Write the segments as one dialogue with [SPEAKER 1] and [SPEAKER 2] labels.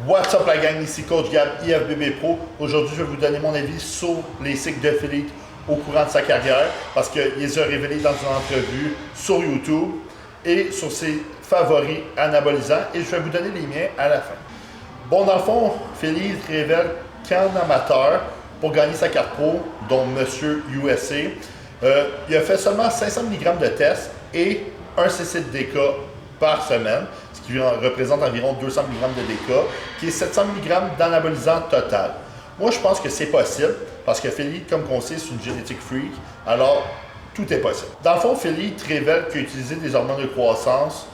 [SPEAKER 1] What's up la gang, ici Coach Gab, IFBB Pro. Aujourd'hui, je vais vous donner mon avis sur les cycles de Philippe au courant de sa carrière parce qu'il les a révélés dans une entrevue sur YouTube et sur ses favoris anabolisants et je vais vous donner les miens à la fin. Bon, dans le fond, Philippe révèle qu'en amateur, pour gagner sa carte pro, dont Monsieur USA, il a fait seulement 500 mg de test et un cc de DK par semaine, ce qui représente environ 200 mg de DK, qui est 700 mg d'anabolisant total. Moi, je pense que c'est possible, parce que Philippe, comme on sait, c'est une génétique freak, alors tout est possible. Dans le fond, Philippe révèle qu'il a utilisé des hormones de croissance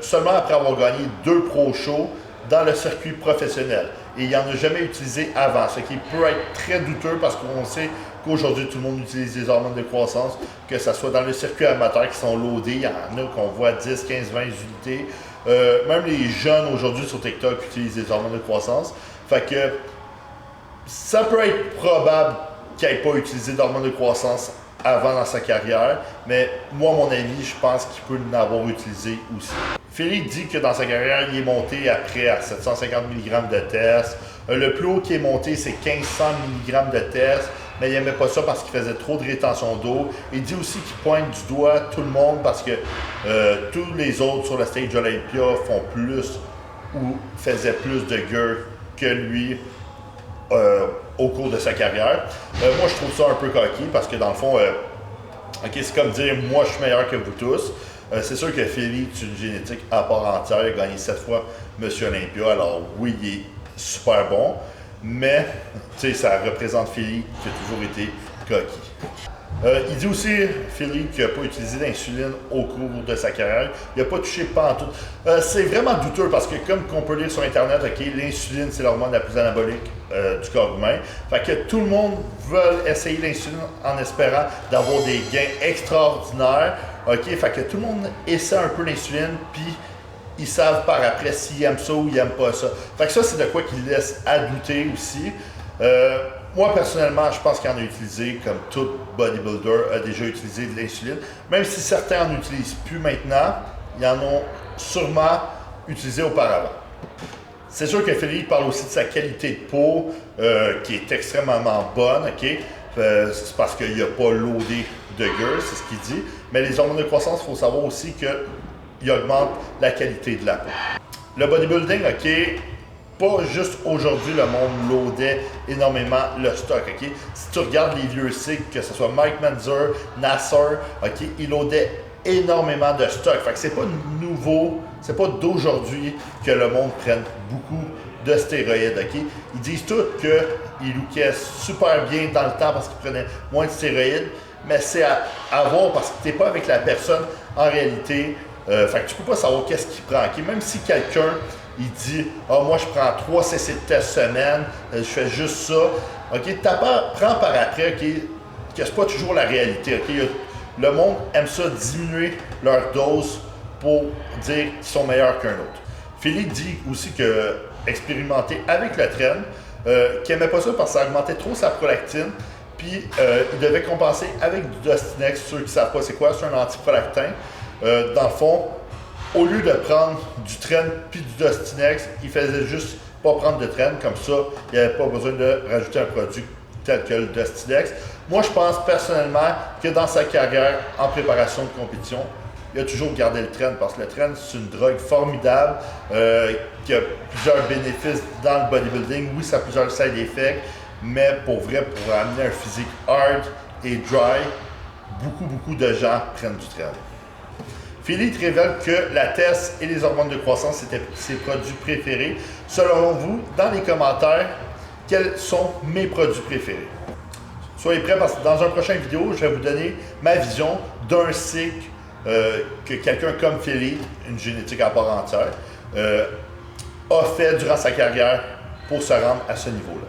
[SPEAKER 1] seulement après avoir gagné 2 Pro Shows dans le circuit professionnel. Et il n'en a jamais utilisé avant, ce qui peut être très douteux parce qu'on sait qu'aujourd'hui, tout le monde utilise des hormones de croissance, que ce soit dans le circuit amateur qui sont loadés, il y en a qu'on voit 10, 15, 20 unités. Même les jeunes aujourd'hui sur TikTok utilisent des hormones de croissance. Fait que ça peut être probable qu'il n'ait pas utilisé d'hormones de croissance avant dans sa carrière, mais moi, à mon avis, je pense qu'il peut en avoir utilisé aussi. Philippe dit que dans sa carrière, il est monté après à 750 mg de test. Le plus haut qui est monté, c'est 1500 mg de test, mais il n'aimait pas ça parce qu'il faisait trop de rétention d'eau. Il dit aussi qu'il pointe du doigt tout le monde parce que tous les autres sur la stage Olympia font plus ou faisaient plus de gear que lui au cours de sa carrière. Moi, je trouve ça un peu coquille parce que dans le fond, c'est comme dire « moi, je suis meilleur que vous tous ». C'est sûr que Philippe, c'est une génétique à part entière. Il a gagné 7 fois Monsieur Olympia. Alors oui, il est super bon. Mais, ça représente Philippe qui a toujours été coquille. Il dit aussi, Philippe, qu'il n'a pas utilisé d'insuline au cours de sa carrière. Il n'a pas touché pantoute. C'est vraiment douteux parce que, comme on peut lire sur Internet, l'insuline, c'est l'hormone la plus anabolique du corps humain. Fait que tout le monde veut essayer l'insuline en espérant d'avoir des gains extraordinaires. Fait que tout le monde essaie un peu l'insuline, puis ils savent par après s'ils aiment ça ou ils n'aiment pas ça. Fait que ça, c'est de quoi qu'ils laissent à douter aussi. Moi, personnellement, je pense qu'il en a utilisé, comme tout bodybuilder a déjà utilisé de l'insuline. Même si certains n'en utilisent plus maintenant, ils en ont sûrement utilisé auparavant. C'est sûr que Philippe parle aussi de sa qualité de peau, qui est extrêmement bonne, c'est parce qu'il n'a pas loadé de gear, c'est ce qu'il dit. Mais les hormones de croissance, il faut savoir aussi qu'ils augmentent la qualité de la peau. Le bodybuilding, pas juste aujourd'hui, le monde loadait énormément le stock, Si tu regardes les vieux cycles, que ce soit Mike Manzer, Nassar, ils loadaient énormément de stock. Fait que c'est pas nouveau, c'est pas d'aujourd'hui que le monde prenne beaucoup de stéroïdes, Ils disent tous qu'ils lookaient super bien dans le temps parce qu'ils prenaient moins de stéroïdes, mais c'est à voir parce que tu n'es pas avec la personne en réalité. Fait que tu peux pas savoir qu'est-ce qu'il prend, Même si quelqu'un il dit « Ah, moi je prends 3 cc de test semaine, je fais juste ça. » Prends par après, que c'est pas toujours la réalité, Le monde aime ça diminuer leur dose pour dire qu'ils sont meilleurs qu'un autre. Philippe dit aussi que expérimenter avec le train, qu'il n'aimait pas ça parce que ça augmentait trop sa prolactine, puis il devait compenser avec du Dostinex. Ceux qui ne savent pas c'est quoi, c'est un antiprolactin. Dans le fond, au lieu de prendre du Tren puis du Dostinex, il faisait juste pas prendre de Tren, comme ça, il n'y avait pas besoin de rajouter un produit tel que le Dostinex. Moi, je pense personnellement que dans sa carrière en préparation de compétition, il a toujours gardé le Tren parce que le Tren, c'est une drogue formidable qui a plusieurs bénéfices dans le bodybuilding. Oui, ça a plusieurs side effects, mais pour vrai, pour amener un physique hard et dry, beaucoup de gens prennent du Tren. Philippe révèle que la test et les hormones de croissance étaient ses produits préférés. Selon vous, dans les commentaires, quels sont mes produits préférés? Soyez prêts parce que dans une prochaine vidéo, je vais vous donner ma vision d'un cycle que quelqu'un comme Philippe, une génétique à part entière, a fait durant sa carrière pour se rendre à ce niveau-là.